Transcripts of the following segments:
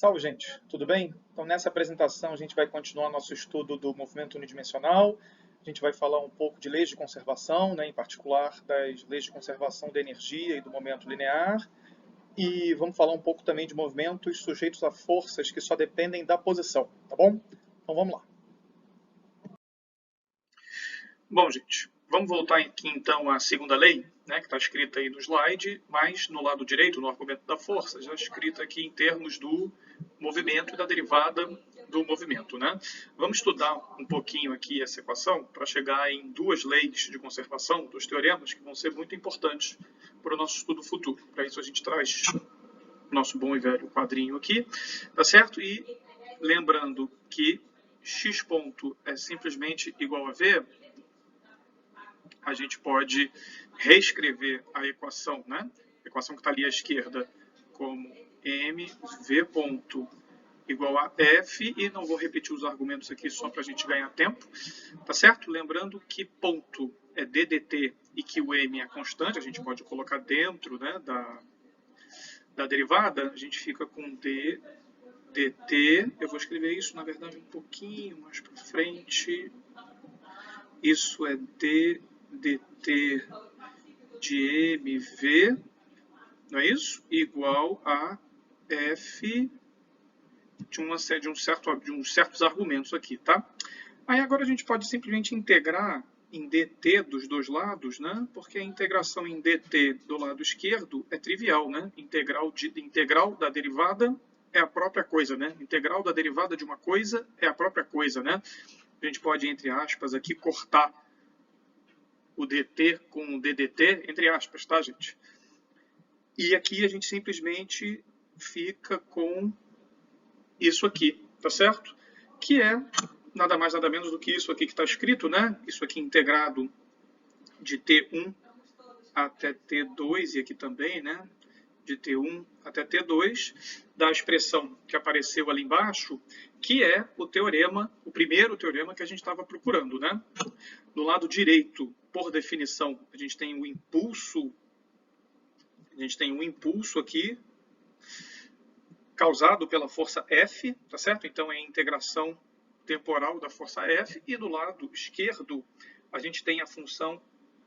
Salve, gente! Tudo bem? Então, nessa apresentação, a gente vai continuar nosso estudo do movimento unidimensional. A gente vai falar um pouco de leis de conservação, em particular das leis de conservação da energia e do momento linear. E vamos falar um pouco também de movimentos sujeitos a forças que só dependem da posição, tá bom? Então, vamos lá. Bom, gente, vamos voltar aqui então à segunda lei, que está escrita aí no slide, mas no lado direito, no argumento da força, já escrita aqui em termos do movimento e da derivada do movimento. Vamos estudar um pouquinho aqui essa equação para chegar em duas leis de conservação, dos teoremas, que vão ser muito importantes para o nosso estudo futuro. Para isso a gente traz o nosso bom e velho quadrinho aqui, tá certo? E lembrando que x ponto é simplesmente igual a v, a gente pode reescrever a equação, A equação que está ali à esquerda, como mv ponto igual a f, e não vou repetir os argumentos aqui só para a gente ganhar tempo, tá certo? Lembrando que ponto é ddt e que o m é constante, a gente pode colocar dentro da derivada, a gente fica com ddt, eu vou escrever isso, na verdade, um pouquinho mais para frente, isso é ddt de mv, não é isso? Igual a f de uns certos argumentos aqui, tá? Aí agora a gente pode simplesmente integrar em dt dos dois lados, Porque a integração em dt do lado esquerdo é trivial, Integral da derivada é a própria coisa, Integral da derivada de uma coisa é a própria coisa, A gente pode, entre aspas, aqui cortar o dt com o ddt, entre aspas, tá, gente? E aqui a gente simplesmente fica com isso aqui, tá certo? Que é nada mais, nada menos do que isso aqui que está escrito, Isso aqui integrado de T1 até T2, e aqui também, De T1 até T2, da expressão que apareceu ali embaixo, que é o teorema, o primeiro teorema que a gente estava procurando, No lado direito, por definição, a gente tem o impulso, aqui, causado pela força F, tá certo? Então, é a integração temporal da força F. E do lado esquerdo, a gente tem a função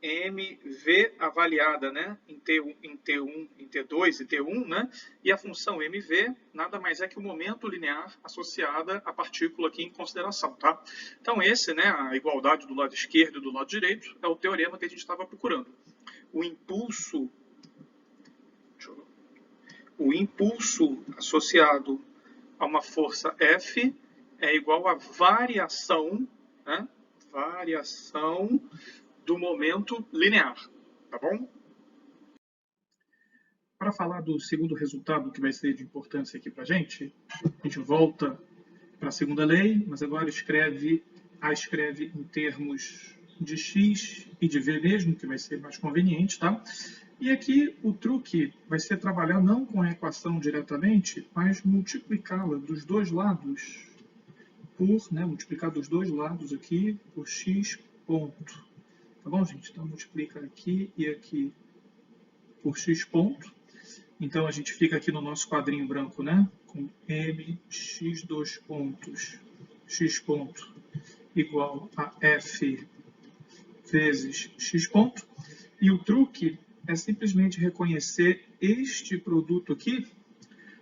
mv avaliada, em T1, em T2 e T1, E a função mv nada mais é que o momento linear associada à partícula aqui em consideração, tá? Então, esse, a igualdade do lado esquerdo e do lado direito, é o teorema que a gente estava procurando. O impulso associado a uma força F é igual à variação, variação do momento linear, tá bom? Para falar do segundo resultado que vai ser de importância aqui para a gente volta para a segunda lei, mas agora escreve em termos de x e de v mesmo, que vai ser mais conveniente, tá? E aqui o truque vai ser trabalhar não com a equação diretamente, mas multiplicá-la dos dois lados multiplicar dos dois lados aqui por x ponto. Tá bom, gente? Então, multiplica aqui e aqui por x ponto. Então, a gente fica aqui no nosso quadrinho branco, Com mx dois pontos, x ponto, igual a f vezes x ponto. E o truque é simplesmente reconhecer este produto aqui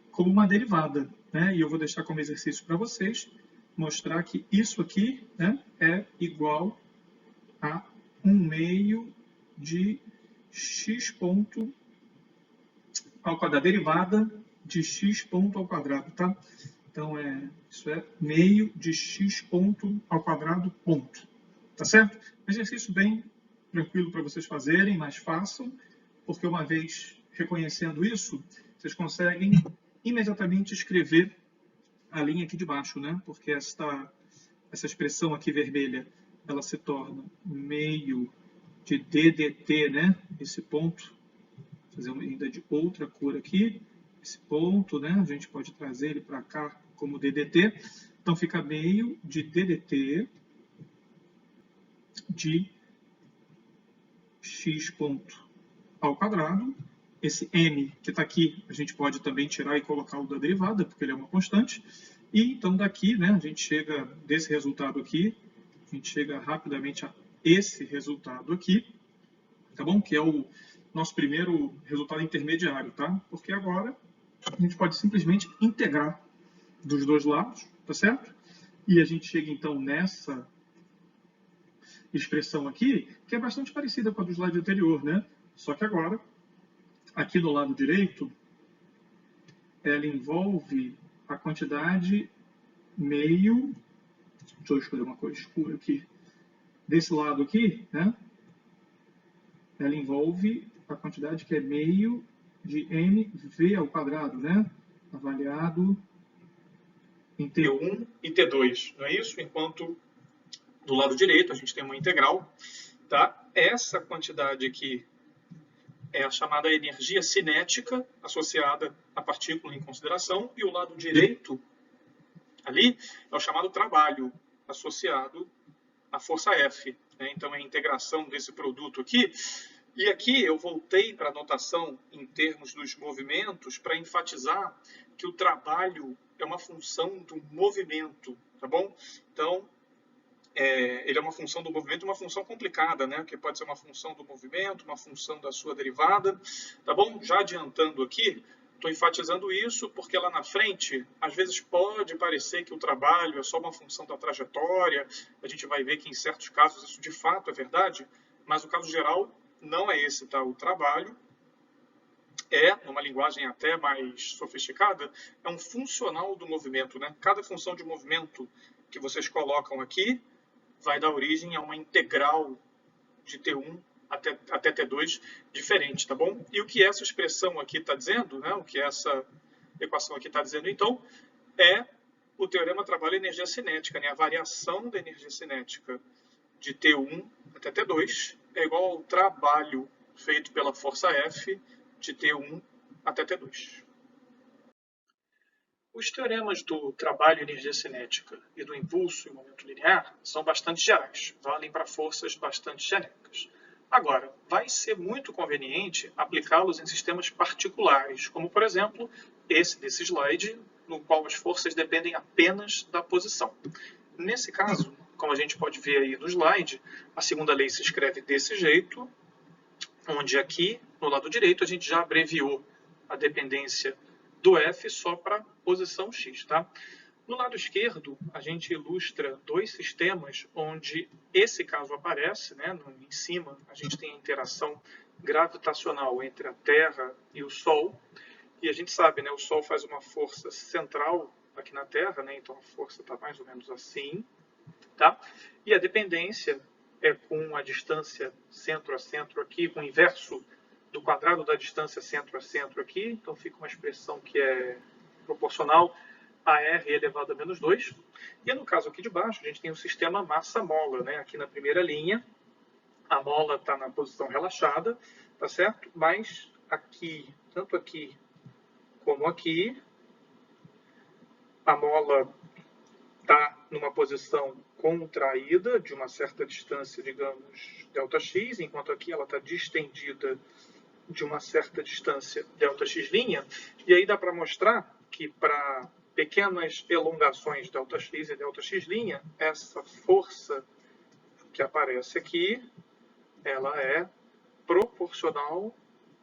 como uma derivada, E eu vou deixar como exercício para vocês mostrar que isso aqui, é igual a 1/2 de x ponto ao quadrado, derivada de x ponto ao quadrado, tá? Então, isso é meio de x ponto ao quadrado ponto, tá certo? Exercício bem tranquilo para vocês fazerem, mas façam, porque uma vez reconhecendo isso, vocês conseguem imediatamente escrever a linha aqui de baixo, Porque essa expressão aqui vermelha, ela se torna meio de ddt, Esse ponto, vou fazer uma ainda de outra cor aqui, esse ponto, A gente pode trazer ele para cá como ddt. Então, fica meio de ddt de x ponto ao quadrado esse m que está aqui, a gente pode também tirar e colocar o da derivada, porque ele é uma constante. E então daqui, né, a gente chega desse resultado aqui, a gente chega rapidamente a esse resultado aqui, tá bom? Que é o nosso primeiro resultado intermediário, tá? Porque agora a gente pode simplesmente integrar dos dois lados, tá certo? E a gente chega então nessa expressão aqui, que é bastante parecida com a do slide anterior, né? Só que agora, aqui do lado direito, ela envolve a quantidade meio... Deixa eu escolher uma cor escura aqui. Desse lado aqui, né? Ela envolve a quantidade que é meio de mv ao quadrado, né? Avaliado em T1 e T2, não é isso? Enquanto do lado direito a gente tem uma integral, tá? Essa quantidade aqui é a chamada energia cinética associada à partícula em consideração, e o lado direito ali é o chamado trabalho associado à força F, né? Então é a integração desse produto aqui. E aqui eu voltei para a notação em termos dos movimentos para enfatizar que o trabalho é uma função do movimento, tá bom? Então, ele é uma função do movimento, uma função complicada, né? Que pode ser uma função do movimento, uma função da sua derivada, tá bom? Já adiantando aqui, estou enfatizando isso porque lá na frente, às vezes pode parecer que o trabalho é só uma função da trajetória, a gente vai ver que em certos casos isso de fato é verdade, mas o caso geral não é esse, tá? O trabalho é, numa linguagem até mais sofisticada, é um funcional do movimento, né? Cada função de movimento que vocês colocam aqui vai dar origem a uma integral de T1 até T2 diferente, tá bom? E o que essa expressão aqui está dizendo, né? O que essa equação aqui está dizendo, então, é o teorema trabalha energia cinética, né? A variação da energia cinética de T1 até T2 é igual ao trabalho feito pela força F de T1 até T2. Os teoremas do trabalho e energia cinética e do impulso e momento linear são bastante gerais, valem para forças bastante genéricas. Agora, vai ser muito conveniente aplicá-los em sistemas particulares, como, por exemplo, esse desse slide, no qual as forças dependem apenas da posição. Nesse caso, como a gente pode ver aí no slide, a segunda lei se escreve desse jeito, onde aqui, no lado direito, a gente já abreviou a dependência do F só para posição X, tá? No lado esquerdo, a gente ilustra dois sistemas onde esse caso aparece, né? Em cima, a gente tem a interação gravitacional entre a Terra e o Sol, e a gente sabe, né? O Sol faz uma força central aqui na Terra, né? Então a força está mais ou menos assim, tá? E a dependência é com a distância centro a centro aqui, com o inverso do quadrado da distância centro a centro aqui, então fica uma expressão que é proporcional a R elevado a menos 2. E no caso aqui de baixo, a gente tem o sistema massa-mola, né? Aqui na primeira linha, a mola está na posição relaxada, tá certo? Mas aqui, tanto aqui como aqui, a mola está numa posição contraída de uma certa distância, digamos, ΔX, enquanto aqui ela está distendida de uma certa distância ΔX', e aí dá para mostrar que para pequenas elongações ΔX e ΔX', essa força que aparece aqui, ela é proporcional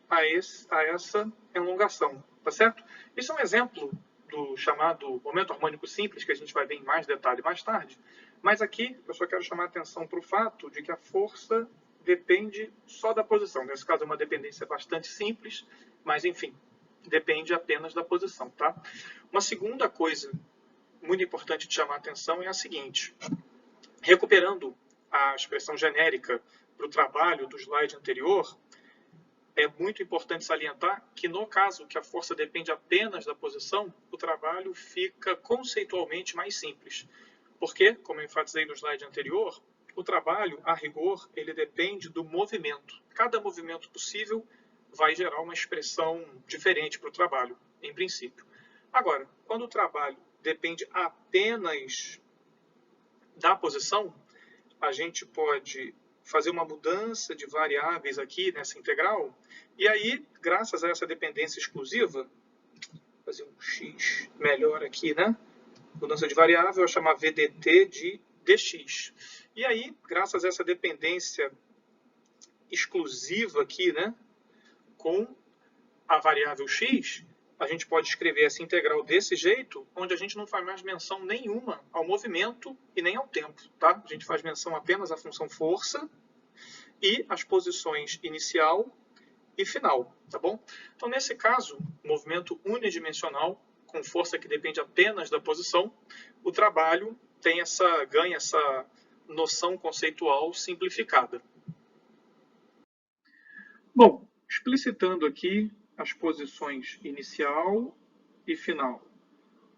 a essa elongação, tá certo? Isso é um exemplo do chamado momento harmônico simples, que a gente vai ver em mais detalhe mais tarde, mas aqui eu só quero chamar a atenção para o fato de que a força depende só da posição. Nesse caso é uma dependência bastante simples, mas enfim, depende apenas da posição, tá? Uma segunda coisa muito importante de chamar a atenção é a seguinte: recuperando a expressão genérica para o trabalho do slide anterior, é muito importante salientar que no caso que a força depende apenas da posição, o trabalho fica conceitualmente mais simples. Porque, como eu enfatizei no slide anterior, o trabalho, a rigor, ele depende do movimento. Cada movimento possível vai gerar uma expressão diferente para o trabalho, em princípio. Agora, quando o trabalho depende apenas da posição, a gente pode fazer uma mudança de variáveis aqui nessa integral, e aí, graças a essa dependência exclusiva, fazer um x melhor aqui, né? Mudança de variável, eu vou chamar VDT de dx. E aí, graças a essa dependência exclusiva aqui, né, com a variável x, a gente pode escrever essa integral desse jeito, onde a gente não faz mais menção nenhuma ao movimento e nem ao tempo, tá? A gente faz menção apenas à função força e às posições inicial e final, tá bom? Então, nesse caso, movimento unidimensional, com força que depende apenas da posição, o trabalho ganha essa noção conceitual simplificada. Bom, explicitando aqui as posições inicial e final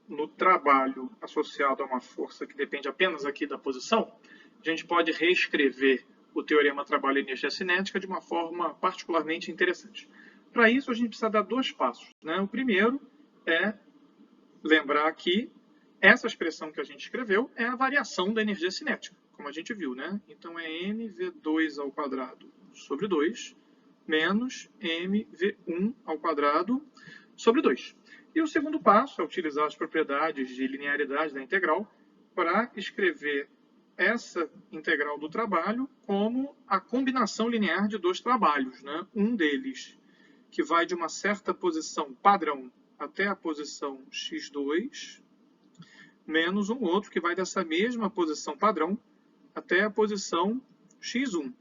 no trabalho associado a uma força que depende apenas aqui da posição, a gente pode reescrever o teorema trabalho e energia cinética de uma forma particularmente interessante. Para isso, a gente precisa dar dois passos, né? O primeiro é lembrar que essa expressão que a gente escreveu é a variação da energia cinética, como a gente viu, né? Então, é mv2 ao quadrado sobre 2 menos mv1 ao quadrado sobre 2. E o segundo passo é utilizar as propriedades de linearidade da integral para escrever essa integral do trabalho como a combinação linear de dois trabalhos, né? Um deles que vai de uma certa posição padrão até a posição x2, menos um outro que vai dessa mesma posição padrão até a posição x1.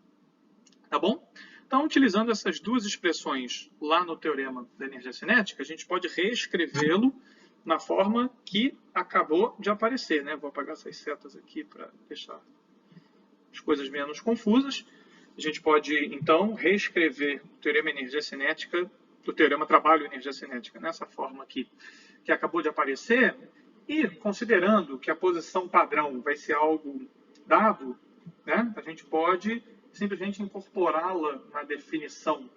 Tá bom? Então, utilizando essas duas expressões lá no teorema da energia cinética, a gente pode reescrevê-lo na forma que acabou de aparecer, né? Vou apagar essas setas aqui para deixar as coisas menos confusas. A gente pode, então, reescrever o teorema energia cinética, o teorema trabalho e energia cinética, nessa forma aqui que acabou de aparecer, e considerando que a posição padrão vai ser algo dado, né? A gente pode simplesmente incorporá-la na definição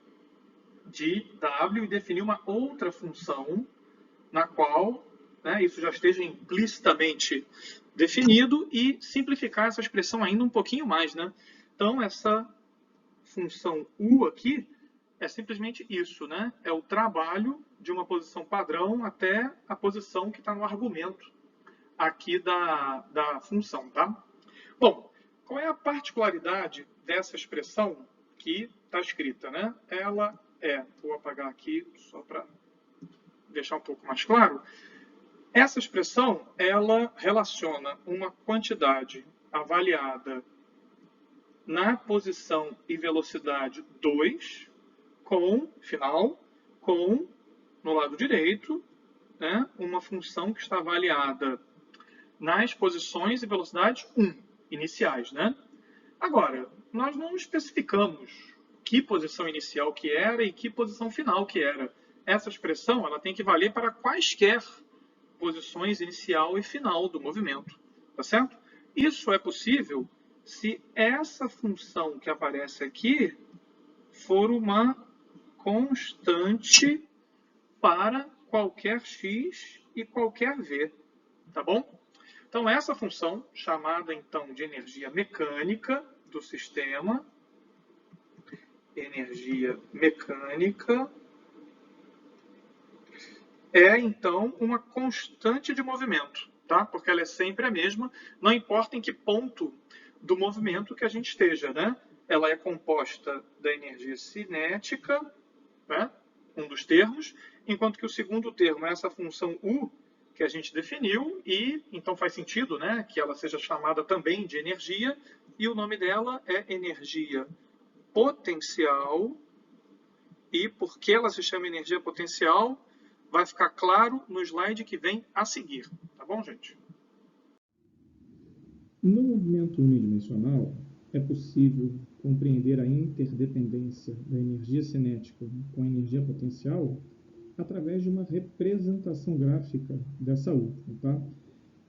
de W e definir uma outra função na qual, né, isso já esteja implicitamente definido e simplificar essa expressão ainda um pouquinho mais, né? Então, essa função U aqui é simplesmente isso, né? É o trabalho de uma posição padrão até a posição que está no argumento aqui da função, tá? Bom, qual é a particularidade dessa expressão que está escrita, né? Ela vou apagar aqui só para deixar um pouco mais claro. Essa expressão, ela relaciona uma quantidade avaliada na posição e velocidade 2 com, no lado direito, né, uma função que está avaliada nas posições e velocidades 1 iniciais, né? Agora, nós não especificamos que posição inicial que era e que posição final que era. Essa expressão ela tem que valer para quaisquer posições inicial e final do movimento, tá certo? Isso é possível se essa função que aparece aqui for uma constante para qualquer x e qualquer v, tá bom? Então, essa função, chamada então de energia mecânica do sistema, energia mecânica, é então uma constante de movimento, tá? Porque ela é sempre a mesma, não importa em que ponto do movimento que a gente esteja, né? Ela é composta da energia cinética, né? Um dos termos, enquanto que o segundo termo é essa função U, que a gente definiu, e então faz sentido, né, que ela seja chamada também de energia, e o nome dela é energia potencial, e por que ela se chama energia potencial vai ficar claro no slide que vem a seguir, tá bom, gente? No movimento unidimensional, é possível compreender a interdependência da energia cinética com a energia potencial através de uma representação gráfica dessa última, tá?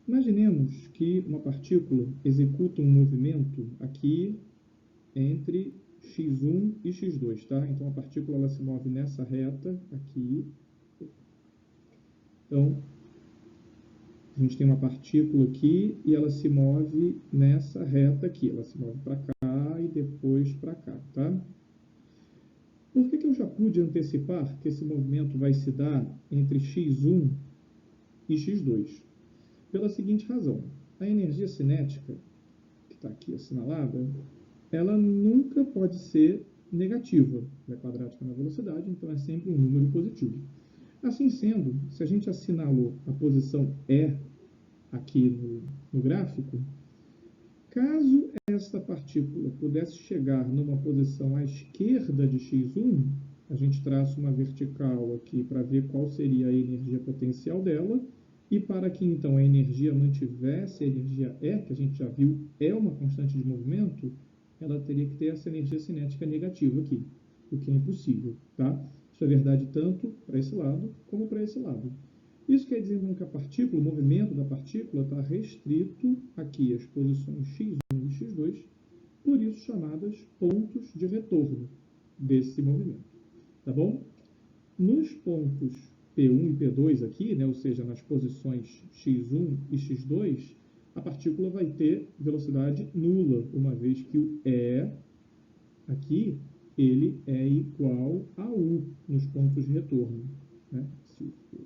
Imaginemos que uma partícula executa um movimento aqui entre x1 e x2, tá? Então a partícula ela se move nessa reta aqui. Então a gente tem uma partícula aqui e ela se move nessa reta aqui. Ela se move para cá e depois para cá, tá? Por que eu já pude antecipar que esse movimento vai se dar entre x1 e x2? Pela seguinte razão: a energia cinética, que está aqui assinalada, ela nunca pode ser negativa. Ela é quadrática na velocidade, então é sempre um número positivo. Assim sendo, se a gente assinalou a posição E aqui no gráfico, caso essa partícula pudesse chegar numa posição à esquerda de x1, a gente traça uma vertical aqui para ver qual seria a energia potencial dela, e para que então a energia mantivesse a energia E, que a gente já viu é uma constante de movimento, ela teria que ter essa energia cinética negativa aqui, o que é impossível, tá? Isso é verdade tanto para esse lado como para esse lado. Isso quer dizer então que a partícula, o movimento da partícula está restrito aqui às posições x1 e x2, por isso chamadas pontos de retorno desse movimento, tá bom? Nos pontos P1 e P2 aqui, né, ou seja, nas posições x1 e x2, a partícula vai ter velocidade nula, uma vez que o E aqui ele é igual a U nos pontos de retorno, né? Se for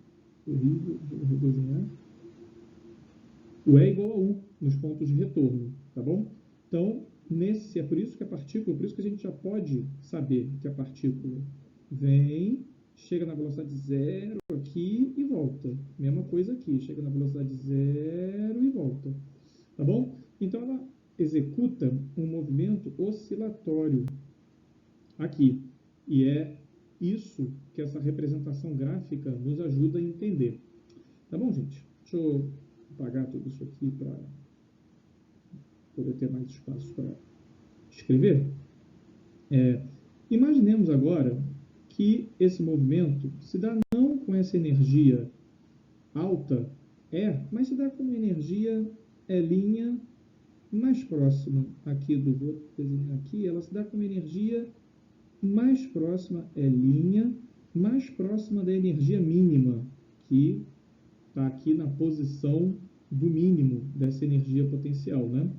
horrível, vou redesenhar. O E é igual a U nos pontos de retorno, tá bom? Então, é por isso que a partícula, por isso que a gente já pode saber que a partícula vem, chega na velocidade zero aqui e volta. Mesma coisa aqui, chega na velocidade zero e volta, tá bom? Então, ela executa um movimento oscilatório aqui. E é isso que essa representação gráfica nos ajuda a entender. Tá bom, gente? Deixa eu apagar tudo isso aqui para poder ter mais espaço para escrever. Imaginemos agora que esse movimento se dá não com essa energia alta, mas se dá com uma energia L' mais próxima aqui vou desenhar aqui, ela se dá com uma energia mais próxima, L', mais próxima da energia mínima, que está aqui na posição do mínimo dessa energia potencial, né?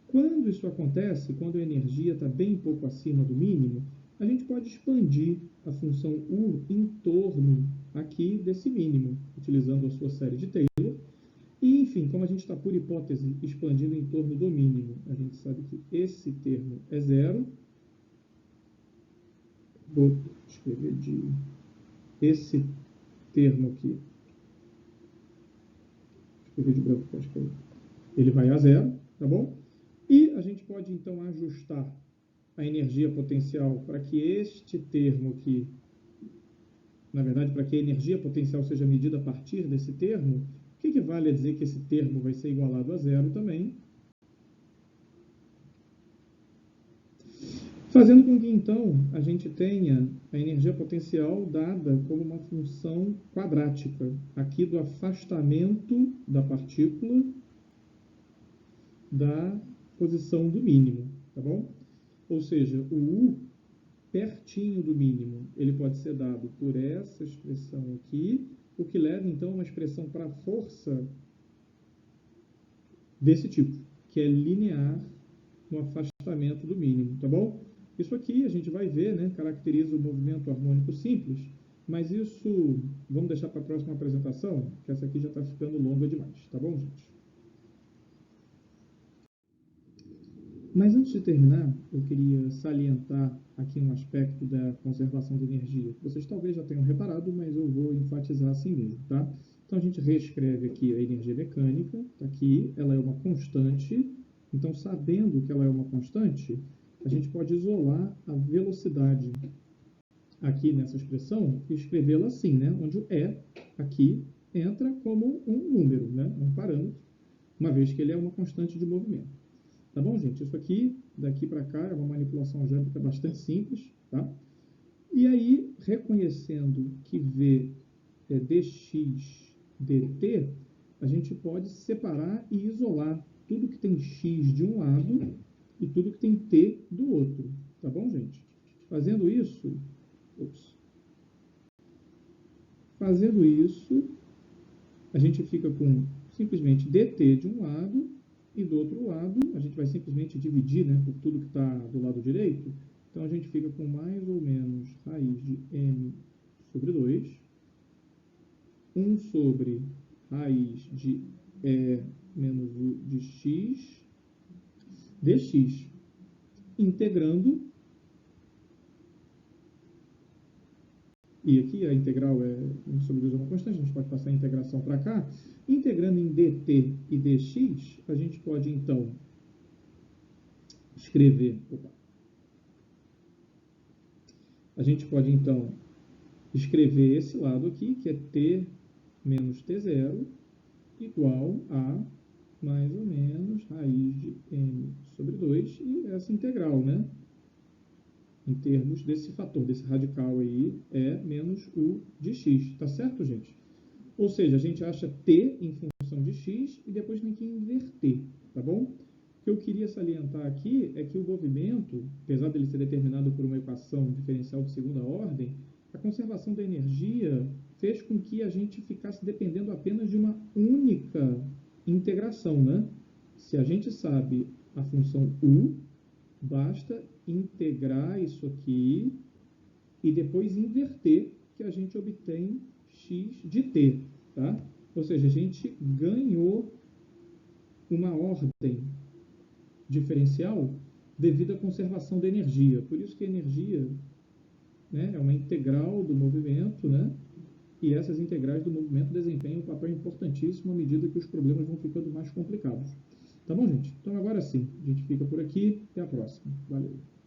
Quando isso acontece, quando a energia está bem pouco acima do mínimo, a gente pode expandir a função U em torno aqui desse mínimo, utilizando a sua série de Taylor. E, enfim, como a gente está, por hipótese, expandindo em torno do mínimo, a gente sabe que esse termo é zero. Vou escrever esse termo aqui. Escrever de branco para escrever. Ele vai a zero, tá bom? E a gente pode, então, ajustar a energia potencial para que este termo aqui, na verdade, para que a energia potencial seja medida a partir desse termo, o que equivale a dizer que esse termo vai ser igualado a zero também. Fazendo com que, então, a gente tenha a energia potencial dada como uma função quadrática, aqui do afastamento da partícula da posição do mínimo, tá bom? Ou seja, o U pertinho do mínimo, ele pode ser dado por essa expressão aqui, o que leva, então, a uma expressão para a força desse tipo, que é linear no afastamento do mínimo, tá bom? Isso aqui a gente vai ver, né, caracteriza o movimento harmônico simples, mas isso vamos deixar para a próxima apresentação, que essa aqui já está ficando longa demais, tá bom, gente? Mas antes de terminar, eu queria salientar aqui um aspecto da conservação de energia. Vocês talvez já tenham reparado, mas eu vou enfatizar assim mesmo, tá? Então a gente reescreve aqui a energia mecânica, tá aqui, ela é uma constante. Então, sabendo que ela é uma constante, a gente pode isolar a velocidade aqui nessa expressão e escrevê-la assim, né? Onde o E aqui entra como um número, né? Um parâmetro, uma vez que ele é uma constante de movimento. Tá bom, gente? Isso aqui, daqui para cá, é uma manipulação algébrica bastante simples, tá? E aí, reconhecendo que V é dx dt, a gente pode separar e isolar tudo que tem x de um lado e tudo que tem t do outro. Tá bom, gente? Fazendo isso, a gente fica com simplesmente dt de um lado E do outro lado, a gente vai simplesmente dividir, né, por tudo que está do lado direito. Então, a gente fica com mais ou menos raiz de m sobre 2, 1 sobre raiz de e menos u de x, dx, integrando, e aqui a integral é 1 sobre 2 é uma constante, a gente pode passar a integração para cá. Integrando em dt e dx, a gente pode, então, escrever... A gente pode, então, escrever esse lado aqui, que é t menos t0, igual a mais ou menos raiz de m sobre 2, e essa integral, né? Em termos desse fator, desse radical aí, é menos u de x. Tá certo, gente? Ou seja, a gente acha t em função de x e depois tem que inverter, tá bom? O que eu queria salientar aqui é que o movimento, apesar dele ser determinado por uma equação diferencial de segunda ordem, a conservação da energia fez com que a gente ficasse dependendo apenas de uma única integração, né? Se a gente sabe a função u, basta integrar isso aqui e depois inverter, que a gente obtém x de t, tá? Ou seja, a gente ganhou uma ordem diferencial devido à conservação da energia. Por isso que a energia, né, é uma integral do movimento, né? E essas integrais do movimento desempenham um papel importantíssimo à medida que os problemas vão ficando mais complicados. Tá bom, gente? Então agora sim, a gente fica por aqui. Até a próxima. Valeu!